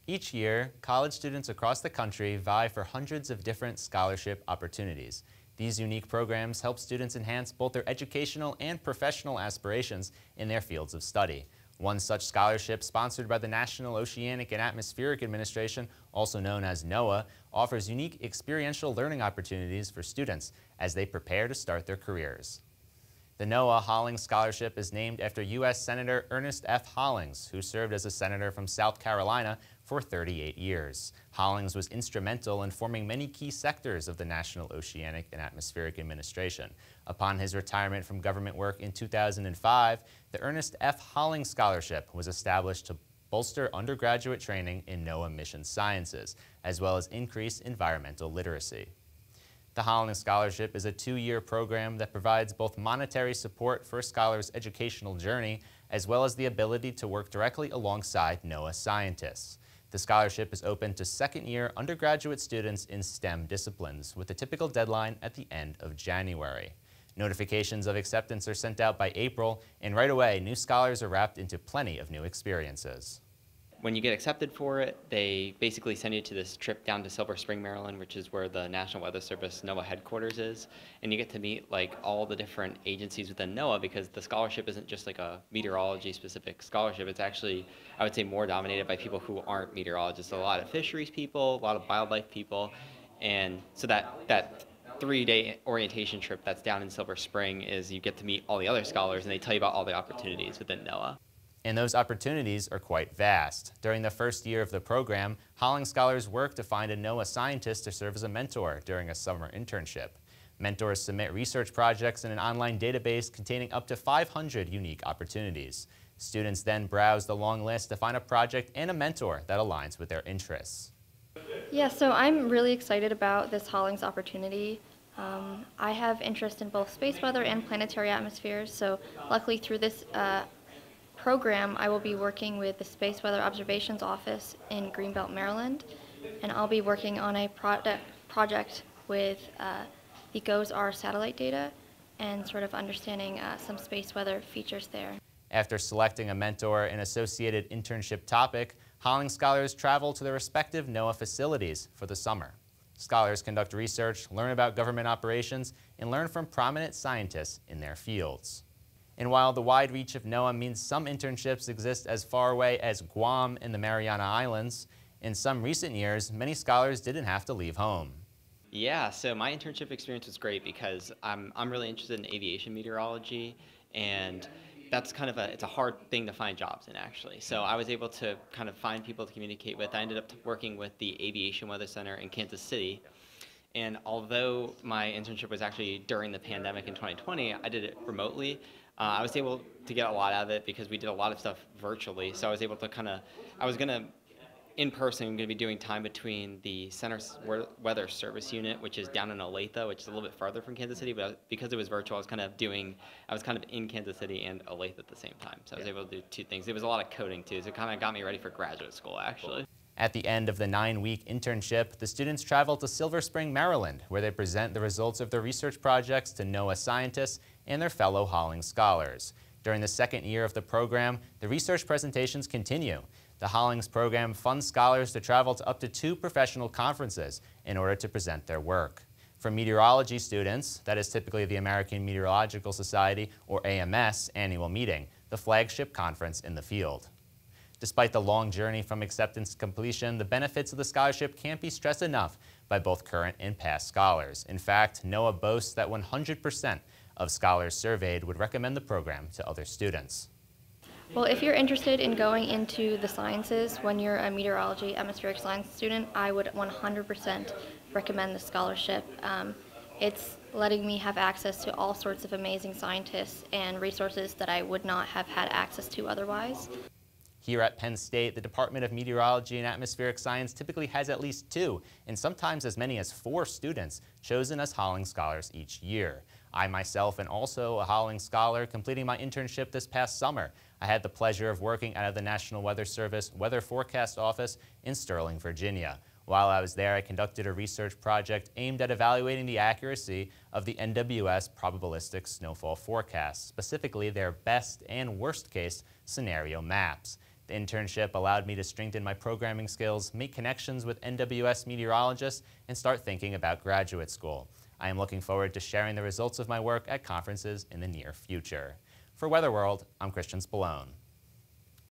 Each year, college students across the country vie for hundreds of different scholarship opportunities. These unique programs help students enhance both their educational and professional aspirations in their fields of study. One such scholarship, sponsored by the National Oceanic and Atmospheric Administration, also known as NOAA, offers unique experiential learning opportunities for students as they prepare to start their careers. The NOAA Hollings Scholarship is named after U.S. Senator Ernest F. Hollings, who served as a senator from South Carolina for 38 years. Hollings was instrumental in forming many key sectors of the National Oceanic and Atmospheric Administration. Upon his retirement from government work in 2005, the Ernest F. Hollings Scholarship was established to bolster undergraduate training in NOAA mission sciences, as well as increase environmental literacy. The Hollings Scholarship is a 2-year program that provides both monetary support for a scholar's educational journey, as well as the ability to work directly alongside NOAA scientists. The scholarship is open to second-year undergraduate students in STEM disciplines, with a typical deadline at the end of January. Notifications of acceptance are sent out by April, and right away, new scholars are wrapped into plenty of new experiences. When you get accepted for it, they basically send you to this trip down to Silver Spring, Maryland, which is where the National Weather Service NOAA headquarters is. And you get to meet like all the different agencies within NOAA, because the scholarship isn't just like a meteorology specific scholarship. It's actually, I would say, more dominated by people who aren't meteorologists. A lot of fisheries people, a lot of wildlife people. And so that 3-day orientation trip that's down in Silver Spring is you get to meet all the other scholars, and they tell you about all the opportunities within NOAA. And those opportunities are quite vast. During the first year of the program, Hollings scholars work to find a NOAA scientist to serve as a mentor during a summer internship. Mentors submit research projects in an online database containing up to 500 unique opportunities. Students then browse the long list to find a project and a mentor that aligns with their interests. Yeah, so I'm really excited about this Hollings opportunity. I have interest in both space weather and planetary atmospheres, so luckily through this program, I will be working with the Space Weather Observations Office in Greenbelt, Maryland, and I'll be working on a project with the GOES-R satellite data and sort of understanding some space weather features there. After selecting a mentor and associated internship topic, Hollings scholars travel to their respective NOAA facilities for the summer. Scholars conduct research, learn about government operations, and learn from prominent scientists in their fields. And while the wide reach of NOAA means some internships exist as far away as Guam and the Mariana Islands, in some recent years, many scholars didn't have to leave home. Yeah, so my internship experience was great because I'm really interested in aviation meteorology, and that's kind of it's a hard thing to find jobs in, actually. So I was able to kind of find people to communicate with. I ended up working with the Aviation Weather Center in Kansas City. And although my internship was actually during the pandemic in 2020, I did it remotely. I was able to get a lot out of it because we did a lot of stuff virtually. So I was able to in person, I'm going to be doing time between the Center Weather Service Unit, which is down in Olathe, which is a little bit farther from Kansas City, but because it was virtual, I was kind of in Kansas City and Olathe at the same time. So I was able to do two things. It was a lot of coding too, so it kind of got me ready for graduate school, actually. At the end of the 9-week internship, the students travel to Silver Spring, Maryland, where they present the results of their research projects to NOAA scientists and their fellow Hollings scholars. During the second year of the program, the research presentations continue. The Hollings program funds scholars to travel to up to 2 professional conferences in order to present their work. For meteorology students, that is typically the American Meteorological Society, or AMS, annual meeting, the flagship conference in the field. Despite the long journey from acceptance to completion, the benefits of the scholarship can't be stressed enough by both current and past scholars. In fact, NOAA boasts that 100% of scholars surveyed would recommend the program to other students. Well, if you're interested in going into the sciences when you're a meteorology atmospheric science student, I would 100% recommend the scholarship. It's letting me have access to all sorts of amazing scientists and resources that I would not have had access to otherwise. Here at Penn State, the Department of Meteorology and Atmospheric Science typically has at least 2, and sometimes as many as 4 students chosen as Hollings scholars each year. I myself am also a Hollings scholar, completing my internship this past summer. I had the pleasure of working out of the National Weather Service Weather Forecast Office in Sterling, Virginia. While I was there, I conducted a research project aimed at evaluating the accuracy of the NWS probabilistic snowfall forecasts, specifically their best and worst case scenario maps. The internship allowed me to strengthen my programming skills, make connections with NWS meteorologists, and start thinking about graduate school. I am looking forward to sharing the results of my work at conferences in the near future. For Weather World, I'm Christian Spallone.